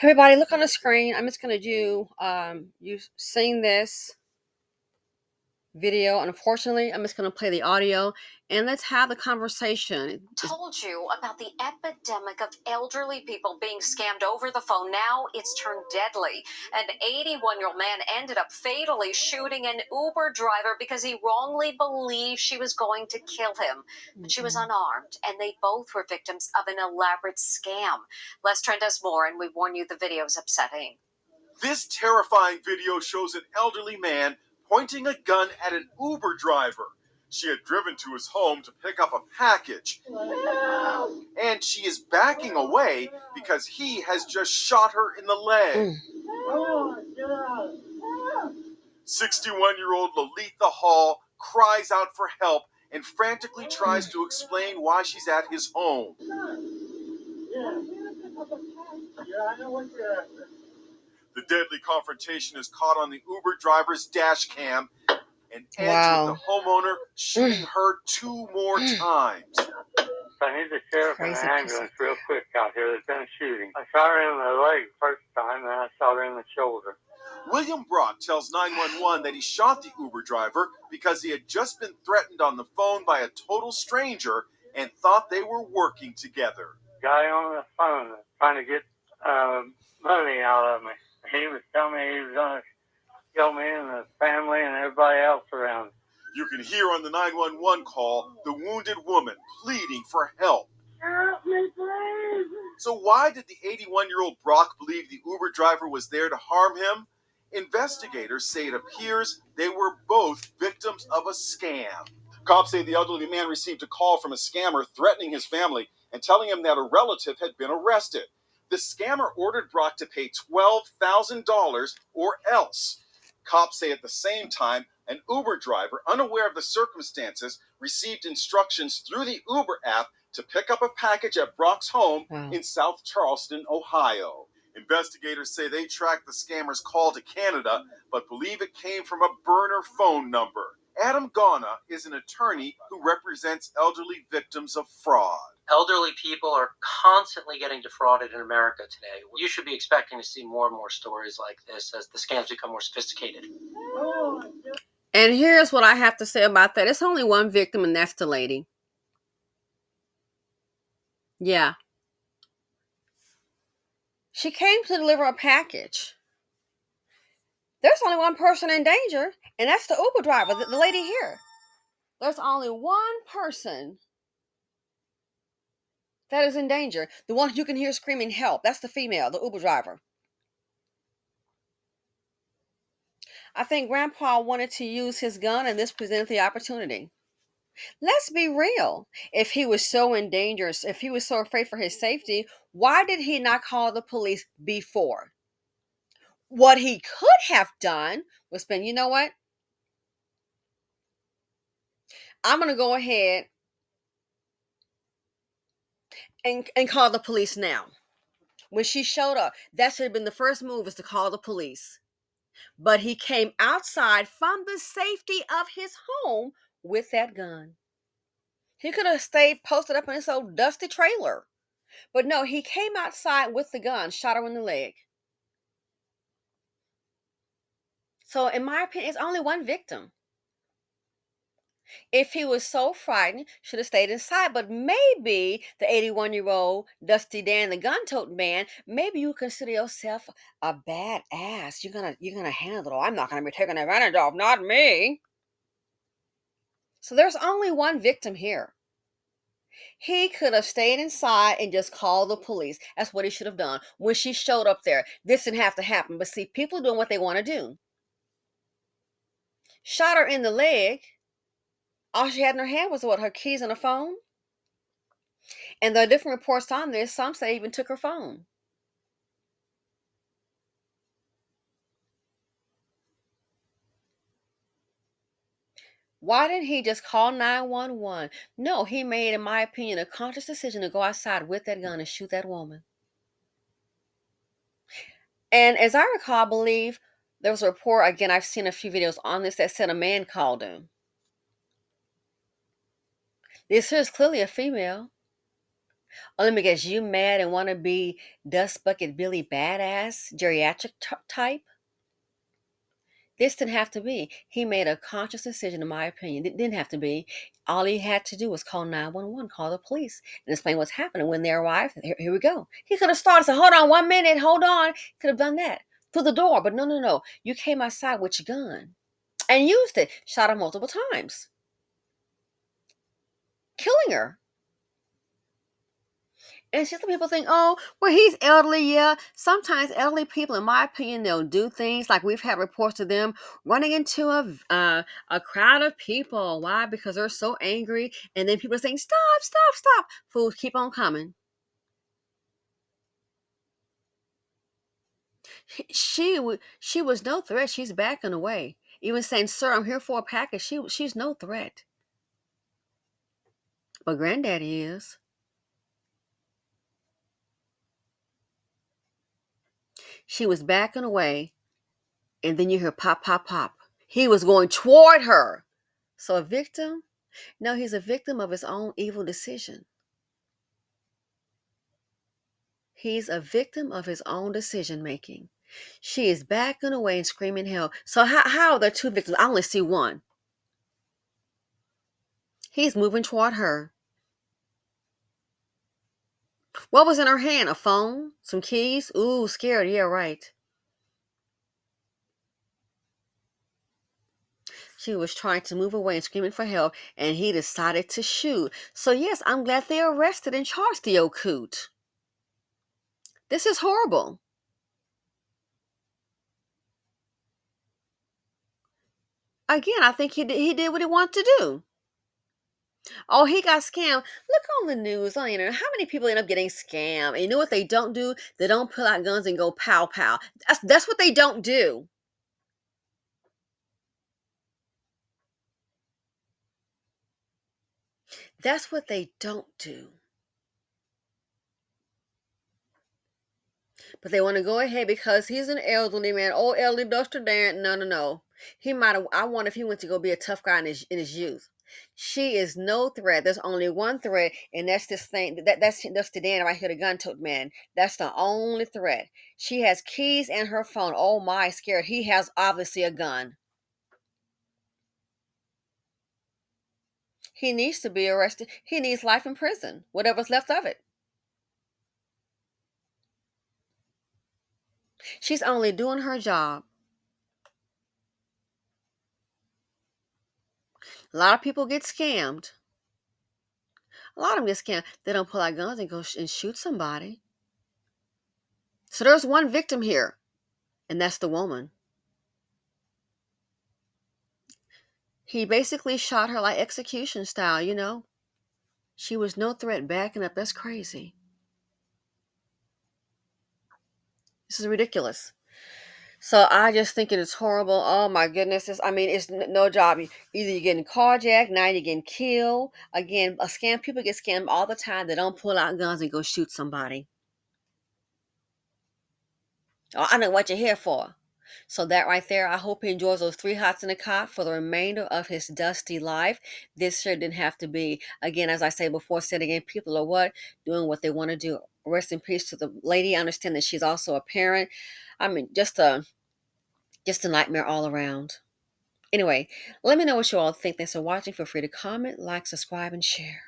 Everybody, look on the screen. I'm just going to do, you've seen this video. Unfortunately, I'm just going to play the audio and let's have the conversation. Told you about the epidemic of elderly people being scammed over the phone. Now it's turned deadly. An 81-year-old man ended up fatally shooting an Uber driver because he wrongly believed she was going to kill him. But she was unarmed, and they both were victims of an elaborate scam. Les Trent has more, and we warn you the video is upsetting. This terrifying video shows an elderly man pointing a gun at an Uber driver. She had driven to his home to pick up a package. And she is backing away because he has just shot her in the leg. 61-year-old Lolitha Hall cries out for help and frantically tries to explain why she's at his home. The deadly confrontation is caught on the Uber driver's dash cam and ends with the homeowner shooting her 2 more times. I need the sheriff and an ambulance real quick out here. There's been a shooting. I shot her in the leg first time, then I shot her in the shoulder. William Brock tells 911 that he shot the Uber driver because he had just been threatened on the phone by a total stranger and thought they were working together. Guy on the phone trying to get money out of me. He was telling me he was going to kill me and the family and everybody else around. You can hear on the 911 call the wounded woman pleading for help. Help me, please. So why did the 81-year-old Brock believe the Uber driver was there to harm him? Investigators say it appears they were both victims of a scam. Cops say the elderly man received a call from a scammer threatening his family and telling him that a relative had been arrested. The scammer ordered Brock to pay $12,000 or else. Cops say at the same time, an Uber driver, unaware of the circumstances, received instructions through the Uber app to pick up a package at Brock's home in South Charleston, Ohio. Investigators say they tracked the scammer's call to Canada, but believe it came from a burner phone number. Adam Ghana is an attorney who represents elderly victims of fraud. Elderly people are constantly getting defrauded in America today. You should be expecting to see more and more stories like this as the scams become more sophisticated. And here's what I have to say about that. It's only one victim, and that's the lady. Yeah. She came to deliver a package. There's only one person in danger, and that's the Uber driver, the lady here. There's only one person that is in danger. The one you can hear screaming help. That's the female, the Uber driver. I think Grandpa wanted to use his gun, and this presented the opportunity. Let's be real. If he was so in danger, if he was so afraid for his safety, why did he not call the police before? What he could have done was been, you know what? I'm going to go ahead and call the police now. When she showed up, that should have been the first move, is to call the police. But he came outside from the safety of his home with that gun. He could have stayed posted up in his old dusty trailer. But no, he came outside with the gun, shot her in the leg. So in my opinion, it's only one victim. If he was so frightened, should have stayed inside. But maybe the 81-year-old Dusty Dan, the gun-toting man, maybe you consider yourself a badass. You're gonna handle it. I'm not gonna be taken advantage of, not me. So there's only one victim here. He could have stayed inside and just called the police. That's what he should have done when she showed up there. This didn't have to happen. But see, people doing what they want to do. Shot her in the leg. All she had in her hand was what? Her keys and a phone? And there are different reports on this. Some say even took her phone. Why didn't he just call 911? No, he made, in my opinion, a conscious decision to go outside with that gun and shoot that woman. And as I recall, I believe there was a report, again, I've seen a few videos on this, that said a man called him. This is clearly a female. Oh, let me guess, you mad and want to be Dust Bucket Billy badass geriatric type? This didn't have to be. He made a conscious decision, in my opinion. It didn't have to be. All he had to do was call 911, call the police, and explain what's happening. When they arrived, here we go. He could have started, said, hold on 1 minute, hold on. Could have done that through the door, but no, no, no. You came outside with your gun and used it, shot her multiple times, killing her. And it's just that people think, oh, well, he's elderly. Yeah. Sometimes elderly people, in my opinion, they'll do things like we've had reports of them running into a crowd of people. Why? Because they're so angry. And then people are saying, stop, stop, stop. Fools keep on coming. She was no threat. She's backing away. Even saying, sir, I'm here for a package. She's no threat. But granddaddy is. She was backing away. And then you hear pop, pop, pop. He was going toward her. So a victim? No, he's a victim of his own evil decision. He's a victim of his own decision making. She is backing away and screaming hell. So how are there two victims? I only see one. He's moving toward her. What was in her hand? A phone? Some keys? Ooh, scared. Yeah, right. She was trying to move away and screaming for help, and he decided to shoot. So yes, I'm glad they arrested and charged the old coot. This is horrible. Again, I think he did what he wanted to do. Oh, he got scammed. Look on the news, on the internet. How many people end up getting scammed? And you know what they don't do? They don't pull out guns and go pow pow. That's what they don't do. That's what they don't do. But they want to go ahead because he's an elderly man. Oh, elderly Buster Dan. No, no, no. He might have. I wonder if he went to go be a tough guy in his youth. She is no threat. There's only one threat, and that's this thing. That's the Dan right here, the gun-tote man. That's the only threat. She has keys and her phone. Oh my, scared. He has obviously a gun. He needs to be arrested. He needs life in prison, whatever's left of it. She's only doing her job. A lot of people get scammed. A lot of them get scammed. They don't pull out guns and go and shoot somebody. So there's one victim here, and that's the woman. He basically shot her like execution style, you know. She was no threat backing up. That's crazy. This is ridiculous. So I just think it is horrible. Oh my goodness. It's no job. Either you're getting carjacked, now you're getting killed. Again, a scam. People get scammed all the time. They don't pull out guns and go shoot somebody. Oh, I know what you're here for. So that right there, I hope he enjoys those 3 hots in a cot for the remainder of his dusty life. This sure didn't have to be. Again, as I say before, said again, people are what? Doing what they want to do. Rest in peace to the lady. I understand that she's also a parent. Just a nightmare all around. Anyway, let me know what you all think. Thanks for watching. Feel free to comment, like, subscribe, and share.